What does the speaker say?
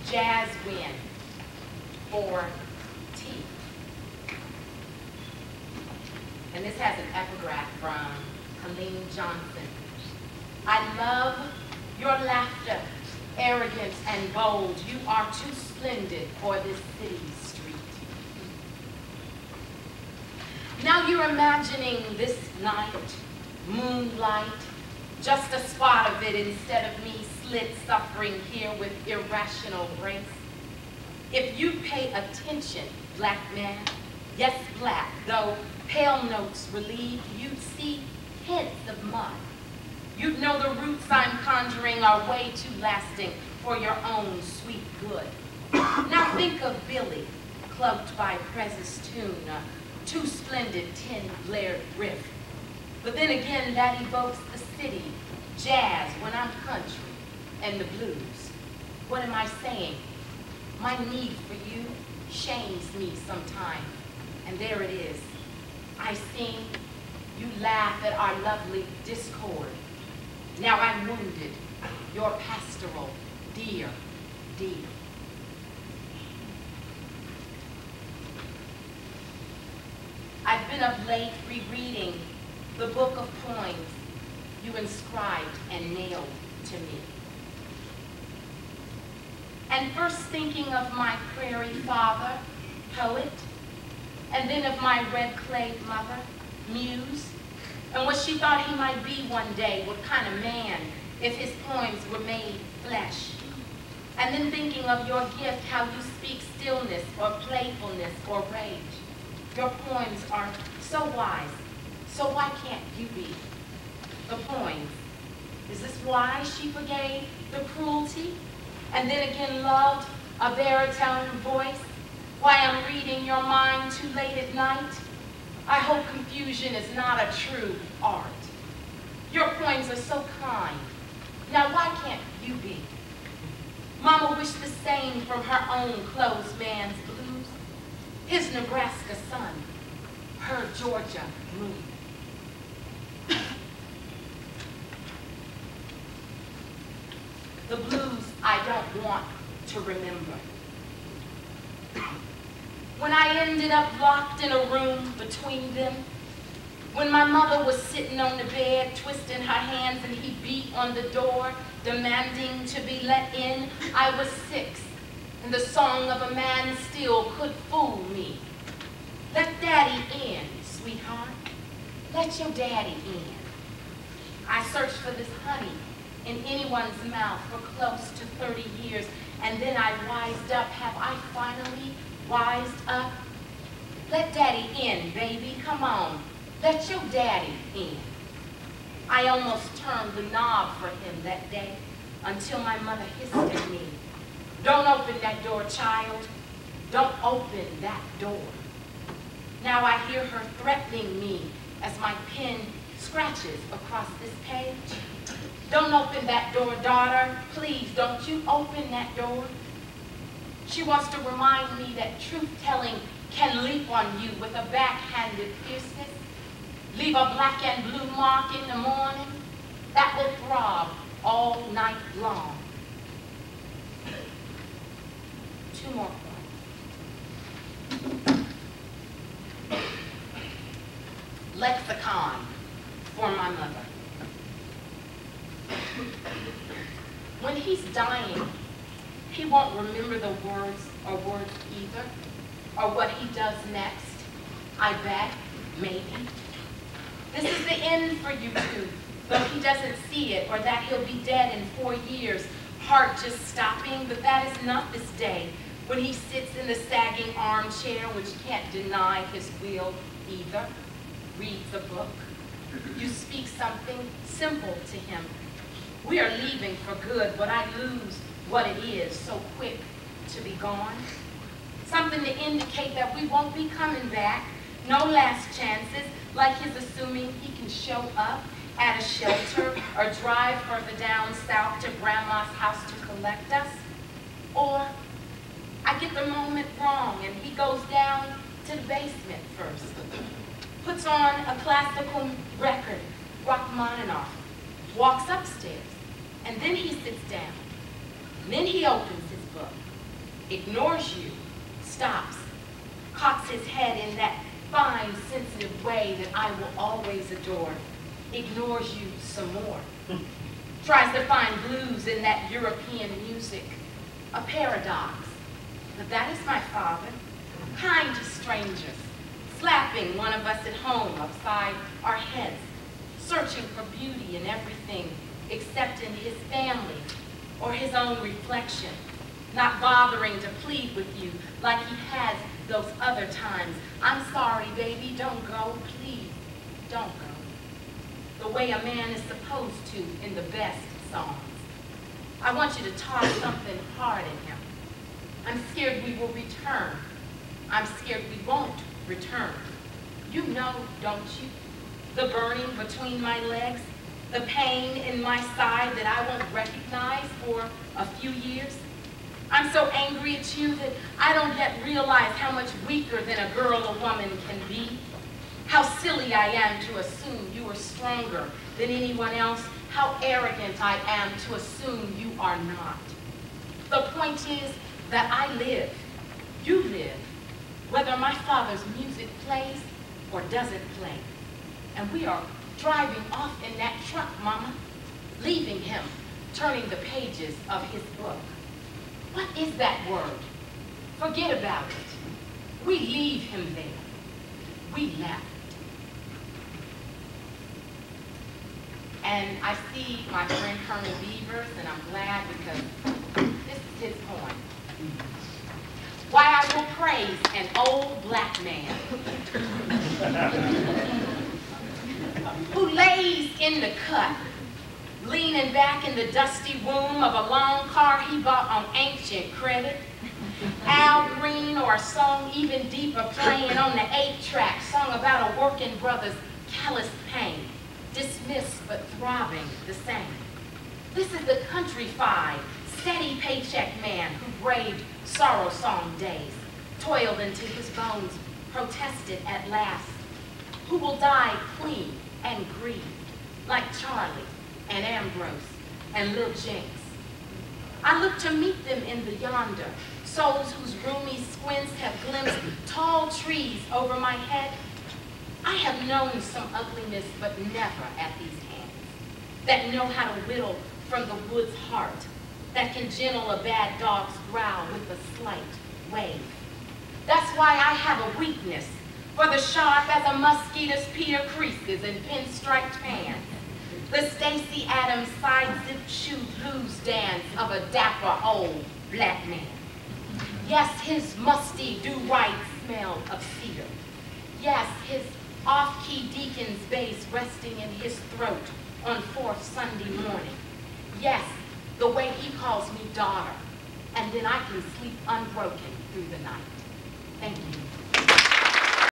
jazz wind, or tea. And this has an epigraph from Colleen Johnson. I love your laughter, arrogant and bold. You are too splendid for this city's street. Now you're imagining this night, moonlight, just a spot of it instead of me slit suffering here with irrational grace. If you pay attention, black man, yes black, though pale notes relieved, you'd see hints of mud. You'd know the roots I'm conjuring are way too lasting for your own sweet good. Now think of Billy, cloaked by Prez's tune, a too splendid tin-blared riff. But then again, that evokes the city, jazz when I'm country, and the blues. What am I saying? My need for you shames me sometimes, and there it is. I sing, you laugh at our lovely discord. Now I'm wounded, your pastoral, dear, dear. I've been of late rereading the book of poems you inscribed and nailed to me. And first thinking of my prairie father, poet, and then of my red-clayed mother, muse, and what she thought he might be one day, what kind of man, if his poems were made flesh. And then thinking of your gift, how you speak stillness or playfulness or rage. Your poems are so wise, so why can't you be? The poems, is this why she forgave the cruelty? And then again loved a baritone voice? Why I'm reading your mind too late at night? I hope confusion is not a true art. Your poems are so kind. Now why can't you be? Mama wished the same from her own closed man's blues. His Nebraska sun, her Georgia moon. The blues I don't want to remember. When I ended up locked in a room between them, when my mother was sitting on the bed, twisting her hands, and he beat on the door, demanding to be let in, I was 6, and the song of a man still could fool me. Let daddy in, sweetheart. Let your daddy in. I searched for this honey in anyone's mouth for close to 30 years, and then I wised up. Have I finally wised up? Let daddy in, baby, come on. Let your daddy in. I almost turned the knob for him that day until my mother hissed at me. Don't open that door, child. Don't open that door. Now I hear her threatening me as my pen scratches across this page. Don't open that door, daughter. Please, don't you open that door. She wants to remind me that truth-telling can leap on you with a backhanded fierceness, leave a black and blue mark in the morning that will throb all night long. 2 more points. Lexicon for my mother. When he's dying, he won't remember the words or words either, or what he does next. I bet, maybe. This is the end for you two, though he doesn't see it, or that he'll be dead in 4 years, heart just stopping, but that is not this day, when he sits in the sagging armchair, which can't deny his will either, reads a book. You speak something simple to him. We are leaving for good, but I lose what it is so quick to be gone. Something to indicate that we won't be coming back. No last chances, like his assuming he can show up at a shelter or drive further down south to grandma's house to collect us. Or I get the moment wrong and he goes down to the basement first, puts on a classical record, Rachmaninoff, walks upstairs, and then he sits down. Then he opens his book. ignores you, stops, cocks his head in that fine, sensitive way that I will always adore, ignores you some more, tries to find blues in that European music, a paradox. But that is my father, kind to strangers, slapping one of us at home upside our heads, searching for beauty in everything except in his family or his own reflection, not bothering to plead with you like he has those other times. I'm sorry, baby, don't go, please, don't go. The way a man is supposed to in the best songs. I want you to toss something hard at him. I'm scared we will return. I'm scared we won't return. You know, don't you? The burning between my legs, the pain in my side that I won't recognize for a few years. I'm so angry at you that I don't yet realize how much weaker than a girl or woman can be. How silly I am to assume you are stronger than anyone else. How arrogant I am to assume you are not. The point is that I live, you live, whether my father's music plays or doesn't play. And we are driving off in that truck, Mama, leaving him, turning the pages of his book. What is that word? Forget about it. We leave him there. We left. And I see my friend Colonel Beavers, and I'm glad because this is his poem. Why I will praise an old black man who lays in the cut, leaning back in the dusty womb of a long car he bought on ancient credit. Al Green or a song even deeper playing on the 8-track, song about a working brother's callous pain, dismissed but throbbing the same. This is the countrified, steady paycheck man who braved sorrow song days, toiled into his bones, protested at last, who will die clean and grieved, like Charlie and Ambrose and Lil Jinx. I look to meet them in the yonder, souls whose roomy squints have glimpsed tall trees over my head. I have known some ugliness, but never at these hands, that know how to whittle from the wood's heart, that can gentle a bad dog's growl with a slight wave. That's why I have a weakness for the sharp as a mosquito's Peter creases and pinstriped pants, the Stacey Adams side-zip shoe blues dance of a dapper old black man. Yes, his musty do-right smell of cedar. Yes, his off-key deacon's bass resting in his throat on 4th Sunday morning. Yes, the way he calls me daughter, and then I can sleep unbroken through the night. Thank you.